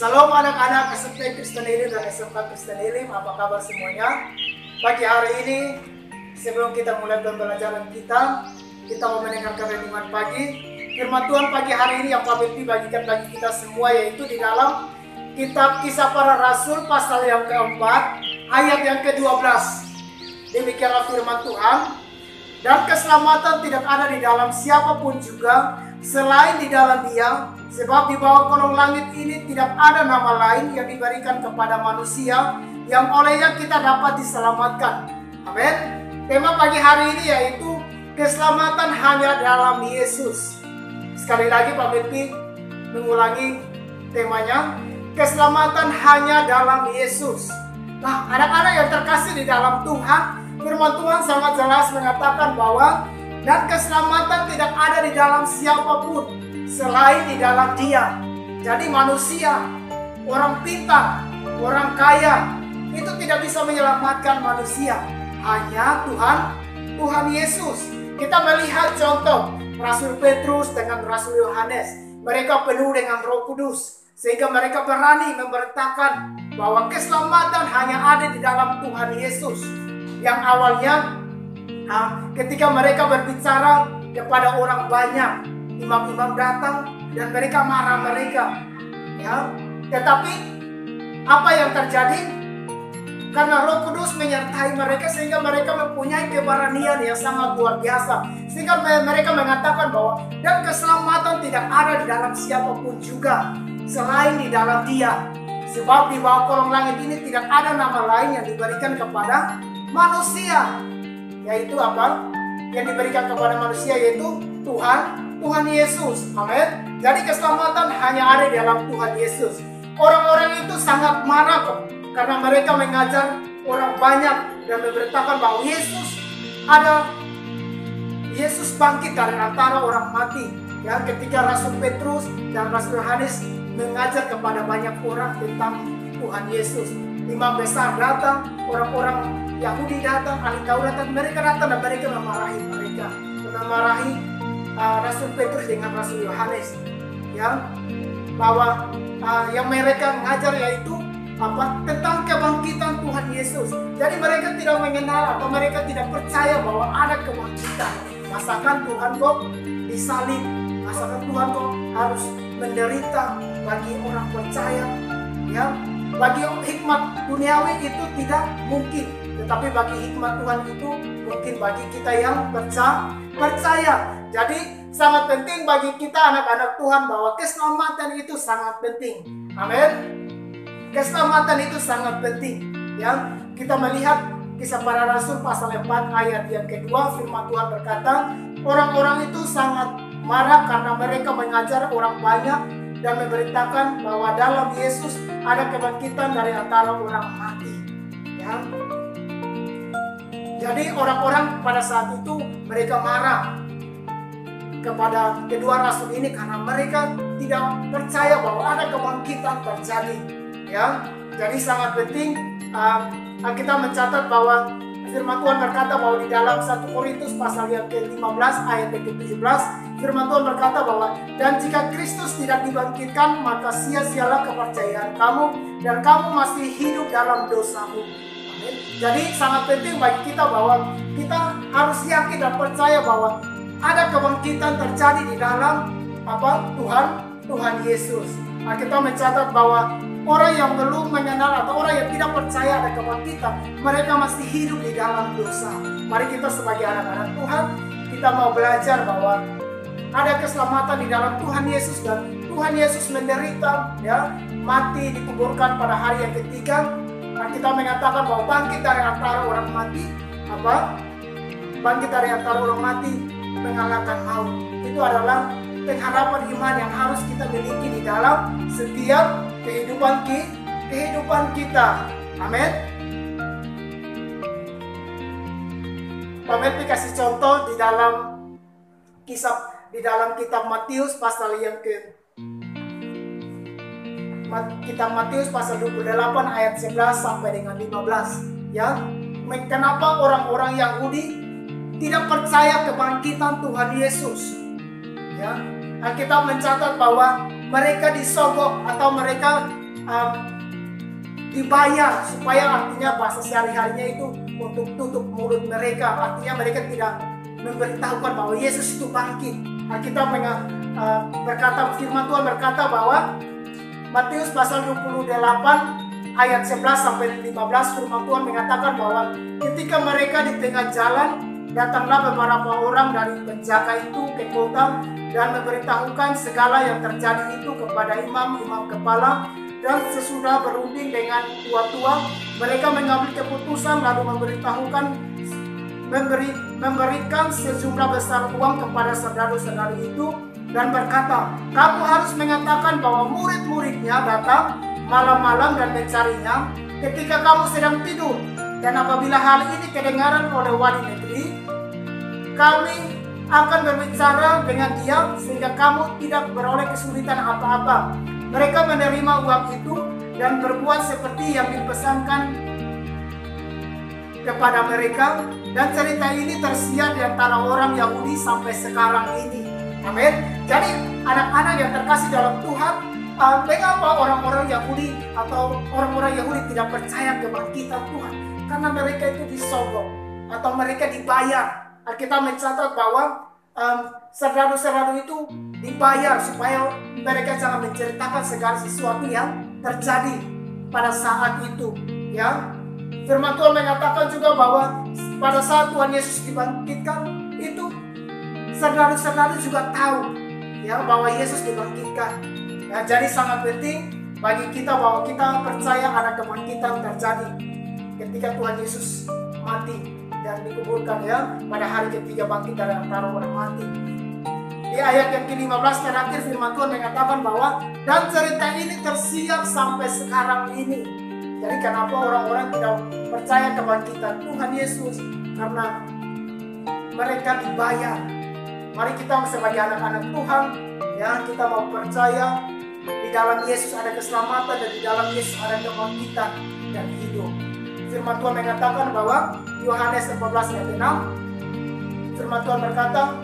Salam anak-anak SMP Kristen Elim dan SMK Kristen Elim, apa kabar semuanya? Pagi hari ini, sebelum kita mulai pembelajaran kita mau mendengarkan renungan pagi. Firman Tuhan pagi hari ini yang Pak Betty bagikan bagi kita semua, yaitu di dalam kitab Kisah Para Rasul pasal yang keempat, ayat yang ke-12. Demikianlah firman Tuhan. Dan keselamatan tidak ada di dalam siapapun juga selain di dalam Dia, sebab di bawah kolong langit ini tidak ada nama lain yang diberikan kepada manusia yang olehnya kita dapat diselamatkan. Amin. Tema pagi hari ini yaitu keselamatan hanya dalam Yesus. Sekali lagi Pak Betty mengulangi temanya, keselamatan hanya dalam Yesus. Nah, anak-anak yang terkasih di dalam Tuhan, firman Tuhan sangat jelas mengatakan bahwa dan keselamatan tidak ada di dalam siapapun selain di dalam Dia. Jadi manusia, orang pintar, orang kaya, itu tidak bisa menyelamatkan manusia. Hanya Tuhan Yesus. Kita melihat contoh Rasul Petrus dengan Rasul Yohanes. Mereka penuh dengan Roh Kudus, sehingga mereka berani memberitakan bahwa keselamatan hanya ada di dalam Tuhan Yesus. Yang awalnya ketika mereka berbicara kepada orang banyak, imam-imam datang dan mereka marah mereka, ya. Tetapi apa yang terjadi? Karena Roh Kudus menyertai mereka sehingga mereka mempunyai keberanian yang sangat luar biasa, sehingga mereka mengatakan bahwa dan keselamatan tidak ada di dalam siapapun juga selain di dalam Dia, sebab di bawah kolong langit ini tidak ada nama lain yang diberikan kepada manusia. Yaitu apa? Yang diberikan kepada manusia yaitu Tuhan Yesus. Amin. Jadi keselamatan hanya ada di dalam Tuhan Yesus. Orang-orang itu sangat marah kok, karena mereka mengajar orang banyak dan memberitakan bahwa Yesus bangkit dari antara orang mati. Ya, ketika Rasul Petrus dan Rasul Yohanes mengajar kepada banyak orang tentang Tuhan Yesus, imam besar datang, orang-orang Yahudi datang, ahli Taurat datang, mereka datang dan mereka memarahi Rasul Petrus dengan Rasul Yohanes, ya, bahwa yang mereka mengajar yaitu tentang kebangkitan Tuhan Yesus. Jadi mereka tidak mengenal atau mereka tidak percaya bahwa ada kebangkitan. Masakan Tuhan kok disalib, masakan Tuhan kok harus menderita bagi orang percaya, ya. Bagi hikmat duniawi itu tidak mungkin, tetapi bagi hikmat Tuhan itu mungkin bagi kita yang percaya. Jadi sangat penting bagi kita anak-anak Tuhan bahwa keselamatan itu sangat penting. Amin. Keselamatan itu sangat penting. Ya, kita melihat Kisah Para Rasul pasal 4 ayat yang kedua, firman Tuhan berkata, orang-orang itu sangat marah karena mereka mengajar orang banyak dan memberitakan bahwa dalam Yesus ada kebangkitan dari antara orang mati. Ya. Jadi orang-orang pada saat itu mereka marah kepada kedua rasul ini karena mereka tidak percaya bahwa ada kebangkitan terjadi. Ya. Jadi sangat penting kita mencatat bahwa firman Tuhan berkata bahwa di dalam 1 Korintus pasal yang ke-15 ayat yang ke-17, firman Tuhan berkata bahwa dan jika Kristus tidak dibangkitkan, maka sia-sialah kepercayaan kamu dan kamu masih hidup dalam dosamu. Amin. Jadi sangat penting bagi kita bahwa kita harus yakin dan percaya bahwa ada kebangkitan terjadi di dalam Tuhan Yesus. Nah, kita mencatat bahwa orang yang belum mengenal atau orang yang tidak percaya ada kebangkitan, mereka masih hidup di dalam dosa. Mari kita sebagai anak-anak Tuhan, kita mau belajar bahwa ada keselamatan di dalam Tuhan Yesus dan Tuhan Yesus menderita, ya, mati, dikuburkan pada hari yang ketiga. Nah, kita mengatakan bahwa bangkit dari antara orang mati, bangkit dari antara orang mati mengalahkan maut. Itu adalah pengharapan iman yang harus kita miliki di dalam setiap kehidupan kita. Amin. Pemirsa kasih contoh di dalam kitab Matius pasal yang kitab Matius pasal 28 ayat 11 sampai dengan 15, ya. Kenapa orang-orang Yahudi tidak percaya kebangkitan Tuhan Yesus? Ya, Alkitab mencatat bahwa mereka disogok atau mereka dibayar, supaya artinya bahasa sehari-harinya itu untuk tutup mulut mereka. Artinya mereka tidak memberitahukan bahwa Yesus itu bangkit. Alkitab berkata, firman Tuhan berkata bahwa Matius pasal 28 ayat 11 sampai 15, firman Tuhan mengatakan bahwa ketika mereka di tengah jalan, datanglah beberapa orang dari penjaga itu ke kota dan memberitahukan segala yang terjadi itu kepada imam-imam kepala. Dan sesudah berunding dengan tua-tua, mereka mengambil keputusan lalu memberikan sejumlah besar uang kepada saudara-saudara itu dan berkata, kamu harus mengatakan bahwa murid-muridnya datang malam-malam dan mencarinya ketika kamu sedang tidur. Dan apabila hal ini kedengaran oleh wali negeri, kami akan berbicara dengan dia sehingga kamu tidak beroleh kesulitan apa-apa. Mereka menerima uang itu dan berbuat seperti yang dipesankan kepada mereka. Dan cerita ini tersiar di antara orang Yahudi sampai sekarang ini. Amin. Jadi anak-anak yang terkasih dalam Tuhan, mengapa orang-orang Yahudi atau orang-orang Yahudi tidak percaya kebangkitan Tuhan? Karena mereka itu disogok atau mereka dibayar. Alkitab mencatat bahwa saudara-saudara itu dibayar supaya mereka jangan menceritakan segala sesuatu yang terjadi pada saat itu, ya. Firman Tuhan mengatakan juga bahwa pada saat Tuhan Yesus dibangkitkan itu saudara-saudara juga tahu, ya, bahwa Yesus dibangkitkan. Ya, jadi sangat penting bagi kita bahwa kita percaya ada kebangkitan terjadi ketika Tuhan Yesus mati dan dikuburkan, ya, pada hari ketiga bangkit dari antara orang mati. Di ayat yang ke-15 terakhir firman Tuhan mengatakan bahwa dan cerita ini tersiar sampai sekarang ini. Jadi kenapa orang-orang tidak percaya kebangkitan Tuhan Yesus? Karena mereka dibayar. Mari kita sebagai anak-anak Tuhan, ya, kita mau percaya di dalam Yesus ada keselamatan dan di dalam Yesus ada kebangkitan dan hidup. Firman Tuhan mengatakan bahwa Yohanes 14 ayat 6, firman Tuhan berkata,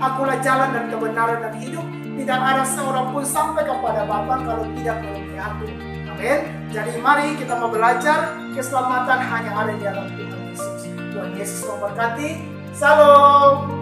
akulah jalan dan kebenaran dan hidup, tidak ada seorang pun sampai kepada Bapa kalau tidak melalui aku. Amin. Jadi mari kita mau belajar keselamatan hanya ada di dalam Tuhan Yesus. Tuhan Yesus memberkati. Salam.